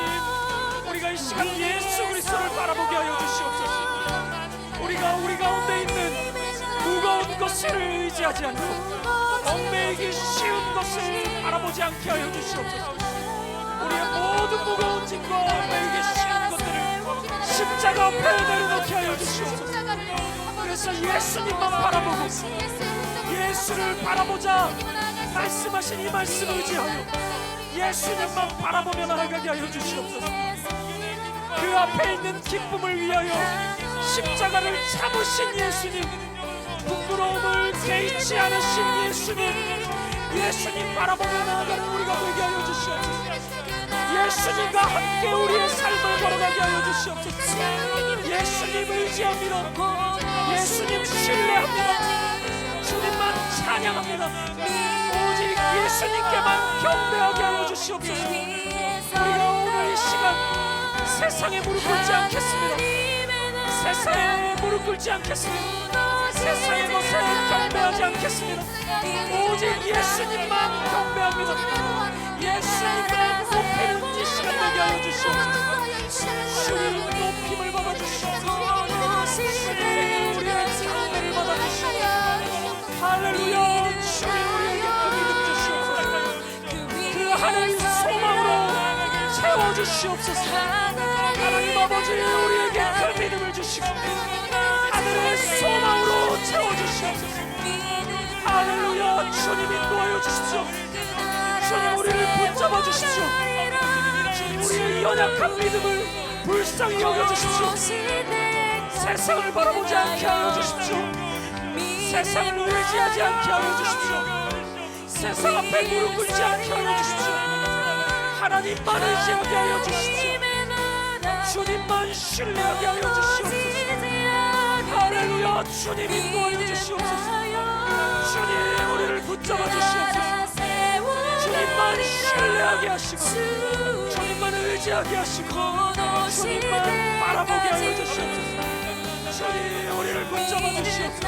우리가 이 시간 예수 그리스도를 바라보게 하여 주시옵소서. 우리 가운데 있는 무거운 것을 의지하지 않고 얽매이기 쉬운 것을 바라보지 않게 하여 주시옵소서. 우리의 모든 무거운 짐과 얽매이기 쉬운 것들을 십자가 앞에 내려놓게 하여 주시옵소서. 그래서 예수님만 바라보고 예수를 바라보자 말씀하신 이 말씀을 의지하여 예수님만 바라보며 나아가게 하여 주시옵소서. 그 앞에 있는 기쁨을 위하여 십자가를 참으신 예수님, 부끄러움을 개의치 않으신 예수님 바라보며 나아가는 우리가 되게 하여 주시옵소서. 예수님과 함께 우리의 삶을 걸어가게 하여 주시옵소서. 예수님 의지합니다. 예수님 신뢰합니다. 주님만 찬양합니다. 오직 예수님께만 경배하게 하여 주시옵소서. 우리가 오늘 이 시간 세상에 무릎 꿇지 않겠습니다. 세상에 무릎 꿇지 않겠습니다. 세상의 것에 경배하지 않겠습니다. 오직 예수님만 경배합니다. 예수님만 높이는 이 시간 되게 하여 주시옵소서. 주님 높임을 받아 주시옵소서. 주님 우리의 찬양을 받아 주시옵소서. 할렐루야. 주님 우리에게 그 믿음 주시옵소서. 그 하늘 소망으로 채워 주시옵소서. 하나님 아버지 우리에게 그 믿음을 주시고 하늘의 소망으로 채워 주시옵소서. 할렐루야. 주님 인도하여 주십시오. 주님 우리를 붙잡아 주십시오. 주님 우리의 연약한 믿음을 불쌍히 여겨주십시오. 세상을 바라보지 않게 하여 주십시오. 세상을 의지하지 않게 하여 주십시오. 세상 앞에 무릎 꿇지 않게 하여 주십시오. 하나님만 의지하게 하여 주십시오. 주님만 신뢰하게 하여 주시옵소서. 할렐루야. 주님 인도하여 주시옵소서. 주님 우리를 붙잡아 주시옵소서. 주님만 신뢰하게 하시고 주님만 의지하게 하시고 주님만 바라보게 하여 주시옵소서. 주님 우리를 붙잡아 주시옵소서.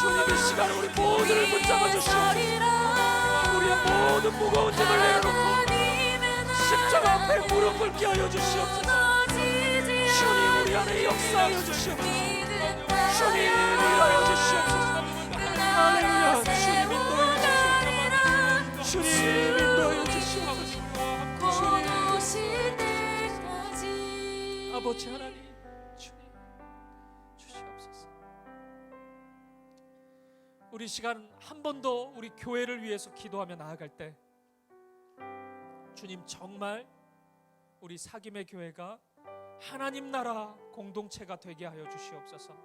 주님 이 시간 우리 모두를 붙잡아 주시옵소서. 우리의 모든 무거운 짐을 내려놓고 십자가 앞에 무릎 꿇게 하여 주시옵소서. 주님 우리 안에 역사하여 주시옵소서. 주님 일하여 주시옵소서. 할렐루야. 주님 인도하여 주시옵소서. 주님 인도하여 주시옵소서. 주님 아버지 하나님, 주님 주시옵소서. 우리 시간 한 번 더 우리 교회를 위해서 기도하며 나아갈 때 주님, 정말 우리 사김의 교회가 하나님 나라 공동체가 되게 하여 주시옵소서.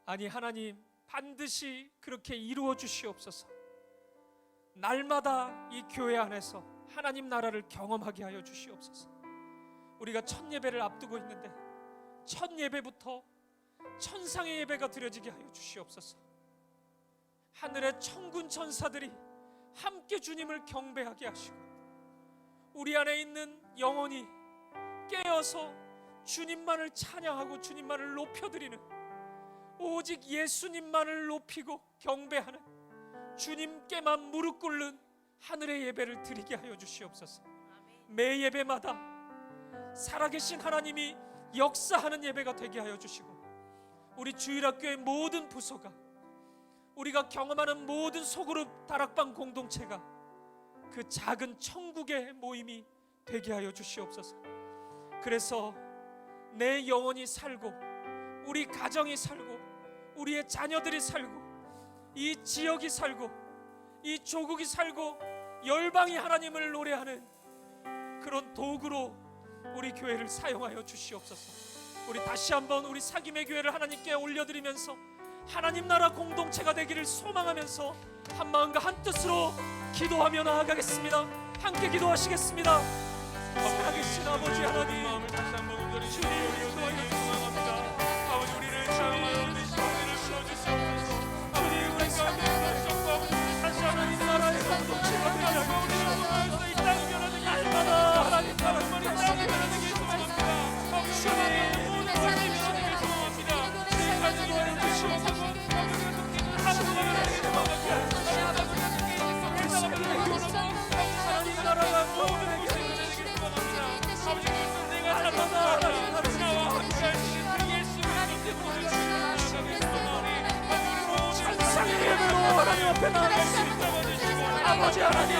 아니 하나님, 반드시 그렇게 이루어 주시옵소서. 날마다 이 교회 안에서 하나님 나라를 경험하게 하여 주시옵소서. 우리가 첫 예배를 앞두고 있는데 첫 예배부터 천상의 예배가 드려지게 하여 주시옵소서. 하늘의 천군 천사들이 함께 주님을 경배하게 하시고 우리 안에 있는 영혼이 깨어서 주님만을 찬양하고 주님만을 높여드리는, 오직 예수님만을 높이고 경배하는, 주님께만 무릎 꿇는 하늘의 예배를 드리게 하여 주시옵소서. 매 예배마다 살아계신 하나님이 역사하는 예배가 되게 하여 주시고 우리 주일학교의 모든 부서가, 우리가 경험하는 모든 소그룹 다락방 공동체가 그 작은 천국의 모임이 되게 하여 주시옵소서. 그래서 내 영혼이 살고 우리 가정이 살고 우리의 자녀들이 살고 이 지역이 살고 이 조국이 살고 열방이 하나님을 노래하는 그런 도구로 우리 교회를 사용하여 주시옵소서. 우리 다시 한번 우리 사김의 교회를 하나님께 올려드리면서 하나님 나라 공동체가 되기를 소망하면서 한마음과 한뜻으로 기도하며 나아가겠습니다. 함께 기도하시겠습니다. 살아계신 아버지 하나님, 마음을 다시 한번 온전히 주님 기도하여 소망합니다. 아버지, 우리를 사랑하는 이 시간을 불러주시옵소서. 주님, 우리 가운데 하나님과 아버지, 다시 하나님 나라의 공동체가 되게 하여 우리를 이 땅을 변화되게 날마다 하나님 나라 이 땅을 변화되게 소망합니다. 아버지, 하나님의 모든 것이 변화되게 소망합니다. 지금까지도 하여 주시옵소서. 아버지가 듣기는 하나님의 나라를 소망합니다. 하나님 나라가 모든 찬상의 예배로 하나님 앞에 나아가겠습니다. 아버지 하나님,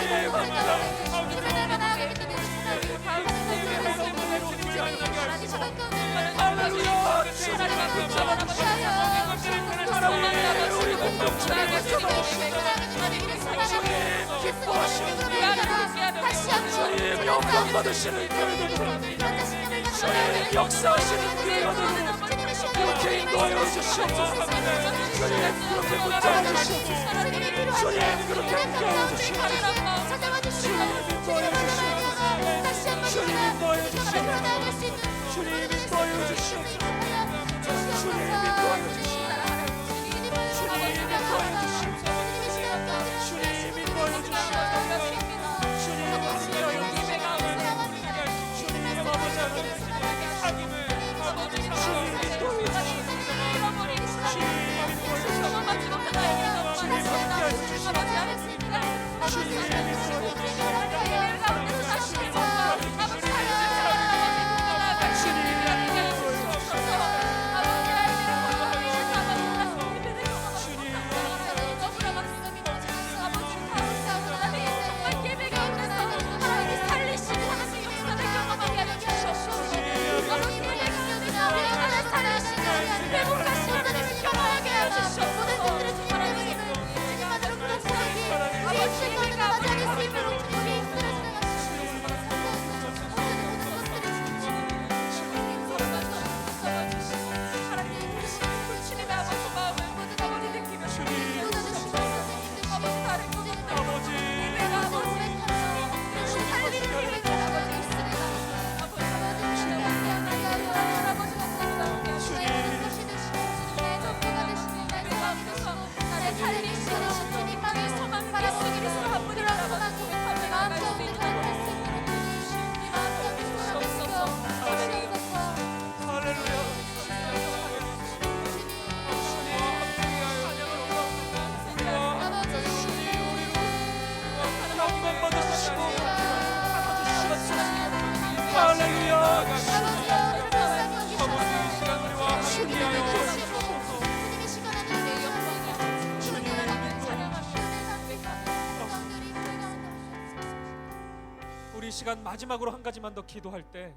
할렐루야. 주님을 붙잡아주시고 하나님 우리 공동체를 붙잡아주시고 주님 기뻐하시는 주님 영광 받으시는 주님 역사하시는 교회가 되고 그렇게 인도하여 주시옵소서. 주님 그렇게 붙잡아 주시옵소서. 주님 그렇게 함께하여 주시옵소서. 주님 인도하여 주시옵소서. 주님 인도하여 주시옵소서. 주님 인도하여 주시옵소서. 주님 인도하여 주시옵소서. 주님 인도하여 주시옵소서. 주님 함께하여 주시옵소서. 주님 아버지 하나님 우리 시간 마지막으로 한 가지만 더 기도할 때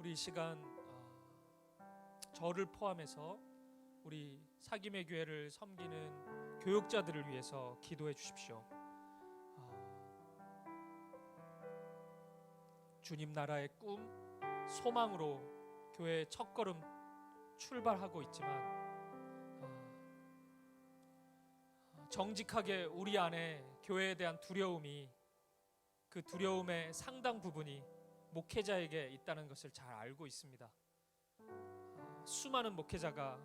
우리 이 시간 저를 포함해서 우리 사김의 교회를 섬기는 교육자들을 위해서 기도해 주십시오. 주님 나라의 꿈, 소망으로 교회의 첫걸음 출발하고 있지만 정직하게 우리 안에 교회에 대한 두려움이, 그 두려움의 상당 부분이 목회자에게 있다는 것을 잘 알고 있습니다. 수많은 목회자가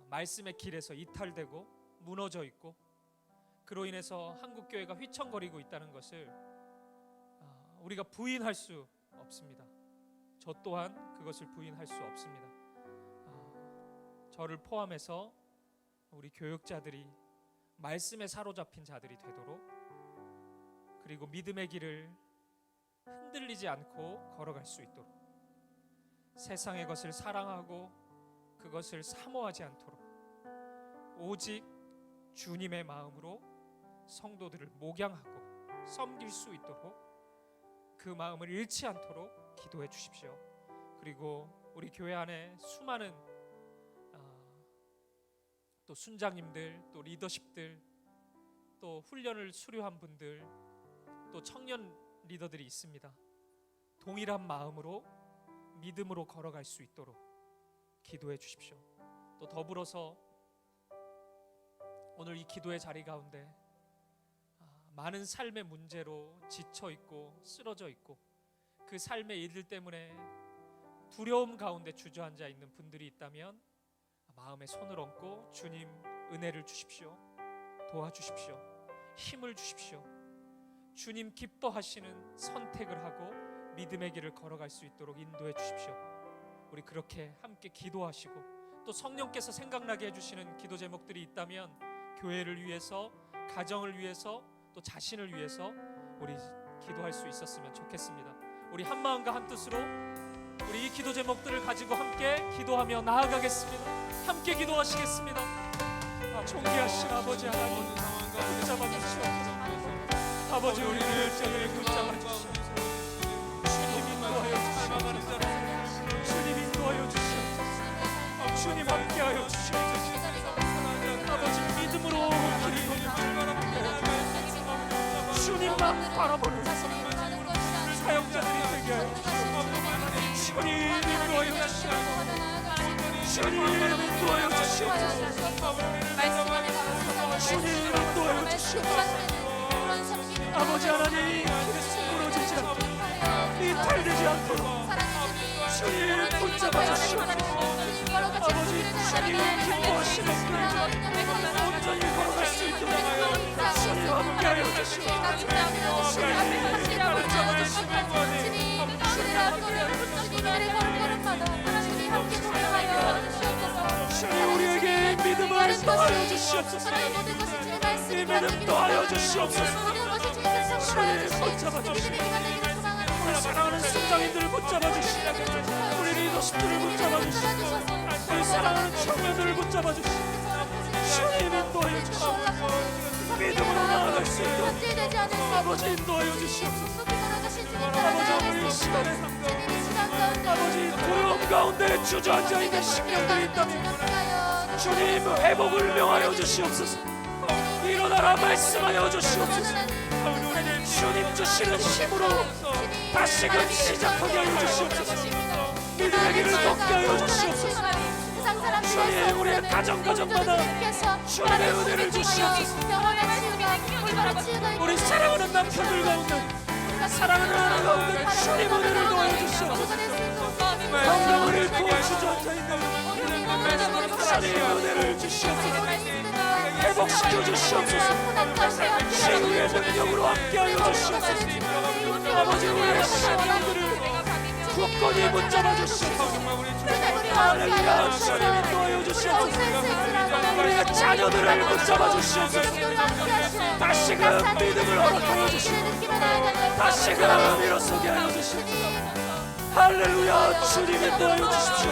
말씀의 길에서 이탈되고 무너져 있고, 그로 인해서 한국교회가 휘청거리고 있다는 것을 우리가 부인할 수 없습니다. 저 또한 그것을 부인할 수 없습니다. 저를 포함해서 우리 교육자들이 말씀에 사로잡힌 자들이 되도록, 그리고 믿음의 길을 흔들리지 않고 걸어갈 수 있도록, 세상의 것을 사랑하고 그것을 사모하지 않도록 오직 주님의 마음으로 성도들을 목양하고 섬길 수 있도록 그 마음을 잃지 않도록 기도해 주십시오. 그리고 우리 교회 안에 수많은 또 순장님들, 또 리더십들, 또 훈련을 수료한 분들, 또 청년 리더들이 있습니다. 동일한 마음으로 믿음으로 걸어갈 수 있도록 기도해 주십시오. 또 더불어서 오늘 이 기도의 자리 가운데 많은 삶의 문제로 지쳐 있고 쓰러져 있고, 그 삶의 일들 때문에 두려움 가운데 주저앉아 있는 분들이 있다면 마음에 손을 얹고 주님 은혜를 주십시오. 도와주십시오. 힘을 주십시오. 주님 기뻐하시는 선택을 하고 믿음의 길을 걸어갈 수 있도록 인도해 주십시오. 우리 그렇게 함께 기도하시고, 또 성령께서 생각나게 해주시는 기도 제목들이 있다면 교회를 위해서, 가정을 위해서, 또 자신을 위해서 우리 기도할 수 있었으면 좋겠습니다. 우리 한 마음과 한 뜻으로 우리 이 기도 제목들을 가지고 함께 기도하며 나아가겠습니다. 함께 기도하시겠습니다. 존귀하신 아버지 하나님, 붙잡아 주시옵소서. 아버지, 우리 교육자들을 붙잡아 주시옵소서. 주님 인도하여 주시옵소서. 주님 인도하여 주시옵소서. 주님 함께하여 주시옵소서. 아버지, 믿음으로 길을 걷는 주님만 바라보는 사역자들이 되게 하여 주시옵소서. 주님 인도하여 주시옵소서. 주님 인도하여 주시옵소서. 주님 인도하여 주시옵소서. 아버지 하나님, 무너지지 않도록, 이탈되지 않도록 주님 붙잡아 주시옵소서. 아버지, 주님 기뻐하시는 길 온전히 걸어갈 수 있도록 주님 함께하여 주시옵소서. 주님 우리에게 믿음을 더하여 주시옵소서. 이 믿음 더하여 주시옵소서. 주님 붙잡아 주시옵소서. 우리 사랑하는 순장님들을 붙잡아 주시옵소서. 우리 리더십들을 붙잡아 주시옵소서. 우리 사랑하는 청년들을 붙잡아 주시옵소서. 주님 인도하여 주시옵소서. 믿음으로 나아갈 수 있도록 아버지 인도하여 주시옵소서. 아버지, 오늘 이 시간에 아버지 두려움 가운데 주저앉아 있는 심령들이 있다면 주님 회복을 명하여 주시옵소서. 일어나라 말씀하여 주시옵소서. 주님 주시는 힘으로 다시금 시작하게 하여 주시옵소서. 믿음의 길을 걷게 하여 주시옵소서. 주님 우리의 가정마다 주님의 은혜를 주시옵소서. 우리 사랑하는 남편들 가운데, 사랑하는 아내 가운데 주님 은혜를 더하여 주시옵소서. 건강을 잃고 주저앉아 있는 주님 은혜를 주시옵소서. 회복시켜 주시옵소서. 치유의 능력으로 함께하여 주시옵소서. 아버지, 우리의 신령들을 굳건히 붙잡아 주시옵소서. 할렐루야, 주님 인도하여 주시옵소서. 우리의 자녀들을 붙잡아 주시옵소서. 다시금 믿음을 허락하여 주시옵소서. 다시금 일어서게 하여 주시옵소서. 할렐루야, 주님 인도하여 주십시오.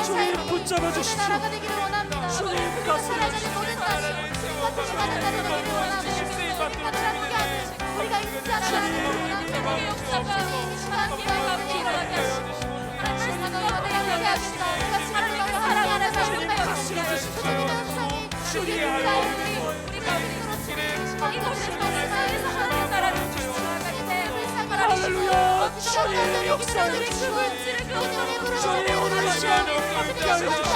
주님 붙잡아 주십시오. 주님 다스려 주십시오. 우리가 이 살아가는 하나님의 역사가 함께 일어나게 하시고 하나님의 말씀과 함께 하시고 하나님과 사랑하는 삶을 주님의 역사에 우리가 이것을 말씀하여서 하나님의 나라를 할렐루야. 주님의 역사를 주님 오늘 이 시간에 함께 하여주시옵소서.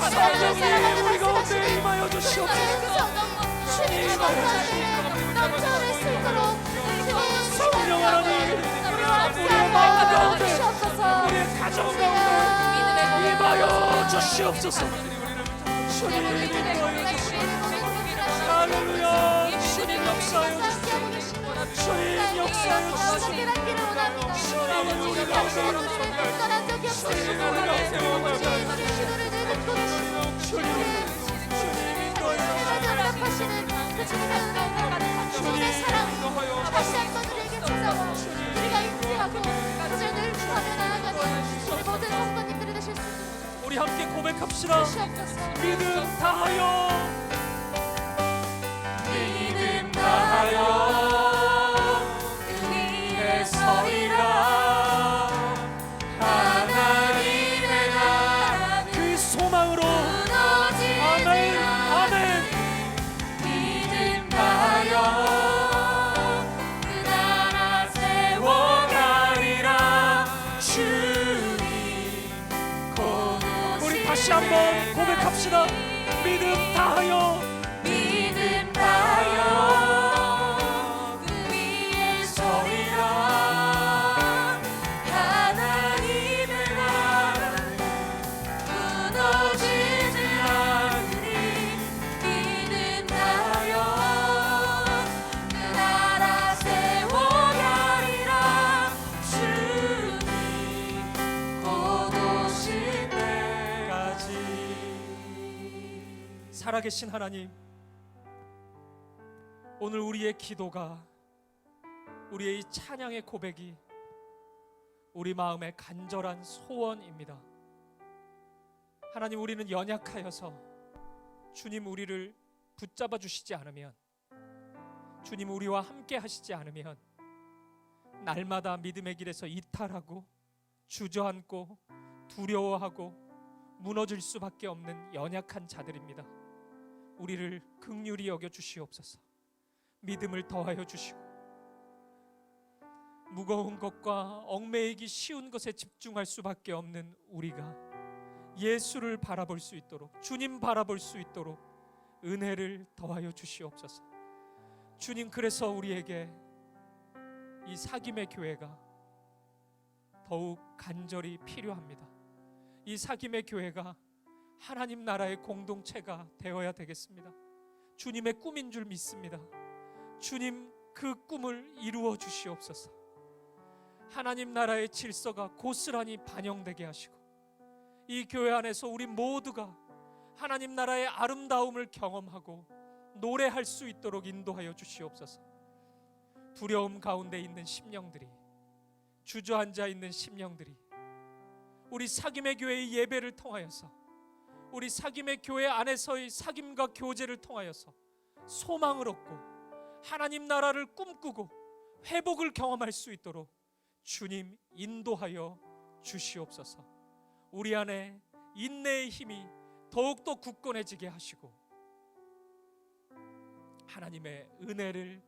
성령님 우리 가운데 임하여 주시옵소서. 주님 넘쳐날 수 있도록 성령 하나님 우리의 마음 가운데 우리의 가정 가운데 임하여 주시옵소서. 주님 인도하여 주시옵소서. 할렐루야. 주님 역사하여 주시옵소서. 주님 역사하여 주시옵소서. 주님 우리 가운데 일어나소서. 주님 우리 가운데 일어나소서. 주님 응답하시는 그 주님의 사랑 다시 한번 우리에게 찾아와 우리가 인지하고 주님을 구하며 나아가는 우리 모든 성도님들이 되실 수 있도록 우리 함께 고백합시다. 믿음 다하여 믿음 다하여 그 위에 서리라. 하나님의 나라 그 소망으로 아멘 아멘. 믿음 다하여 그 나라 세워가리라. 주님 곧 우리 다시 한번 고백합시다. 믿음 다하여 믿음 다하여 그 위에 서리라. 하나님의 나라 무너지지 않으리. 믿음 다하여 그 나라 세워가리라. 주님 곧 오실 때까지. 살아계신 하나님, 오늘 우리의 기도가, 우리의 이 찬양의 고백이 우리 마음의 간절한 소원입니다. 하나님, 우리는 연약하여서 주님 우리를 붙잡아 주시지 않으면, 주님 우리와 함께 하시지 않으면 날마다 믿음의 길에서 이탈하고 주저앉고 두려워하고 무너질 수밖에 없는 연약한 자들입니다. 우리를 긍휼히 여겨 주시옵소서. 믿음을 더하여 주시고 무거운 것과 얽매이기 쉬운 것에 집중할 수밖에 없는 우리가 예수를 바라볼 수 있도록, 주님 바라볼 수 있도록 은혜를 더하여 주시옵소서. 주님, 그래서 우리에게 이 사귐의 교회가 더욱 간절히 필요합니다. 이 사귐의 교회가 하나님 나라의 공동체가 되어야 되겠습니다. 주님의 꿈인 줄 믿습니다. 주님, 그 꿈을 이루어 주시옵소서. 하나님 나라의 질서가 고스란히 반영되게 하시고 이 교회 안에서 우리 모두가 하나님 나라의 아름다움을 경험하고 노래할 수 있도록 인도하여 주시옵소서. 두려움 가운데 있는 심령들이, 주저앉아 있는 심령들이 우리 사귐의 교회의 예배를 통하여서, 우리 사귐의 교회 안에서의 사귐과 교제를 통하여서 소망을 얻고 하나님 나라를 꿈꾸고 회복을 경험할 수 있도록 주님 인도하여 주시옵소서. 우리 안에 인내의 힘이 더욱더 굳건해지게 하시고 하나님의 은혜를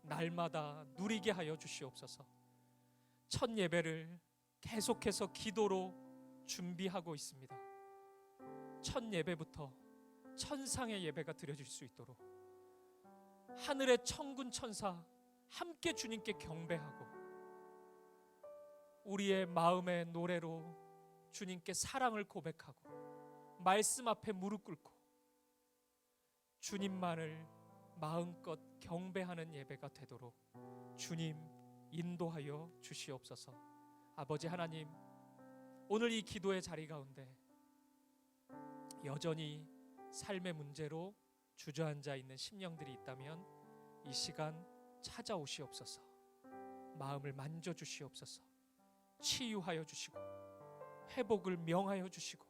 날마다 누리게 하여 주시옵소서. 첫 예배를 계속해서 기도로 준비하고 있습니다. 첫 예배부터 천상의 예배가 드려질 수 있도록 하늘의 천군 천사 함께 주님께 경배하고 우리의 마음의 노래로 주님께 사랑을 고백하고 말씀 앞에 무릎 꿇고 주님만을 마음껏 경배하는 예배가 되도록 주님 인도하여 주시옵소서. 아버지 하나님, 오늘 이 기도의 자리 가운데 여전히 삶의 문제로 주저앉아 있는 심령들이 있다면 이 시간 찾아오시옵소서. 마음을 만져주시옵소서. 치유하여 주시고 회복을 명하여 주시고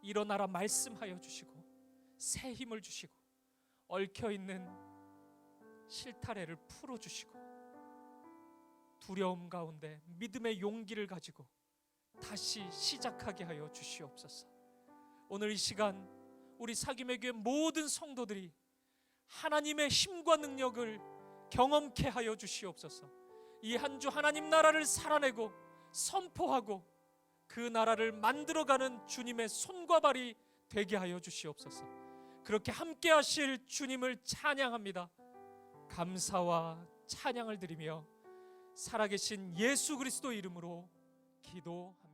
일어나라 말씀하여 주시고 새 힘을 주시고 얽혀있는 실타래를 풀어주시고 두려움 가운데 믿음의 용기를 가지고 다시 시작하게 하여 주시옵소서. 오늘 이 시간 우리 사귐의 교회 모든 성도들이 하나님의 힘과 능력을 경험케 하여 주시옵소서. 이 한 주 하나님 나라를 살아내고 선포하고 그 나라를 만들어가는 주님의 손과 발이 되게 하여 주시옵소서. 그렇게 함께 하실 주님을 찬양합니다. 감사와 찬양을 드리며 살아계신 예수 그리스도 이름으로 기도합니다.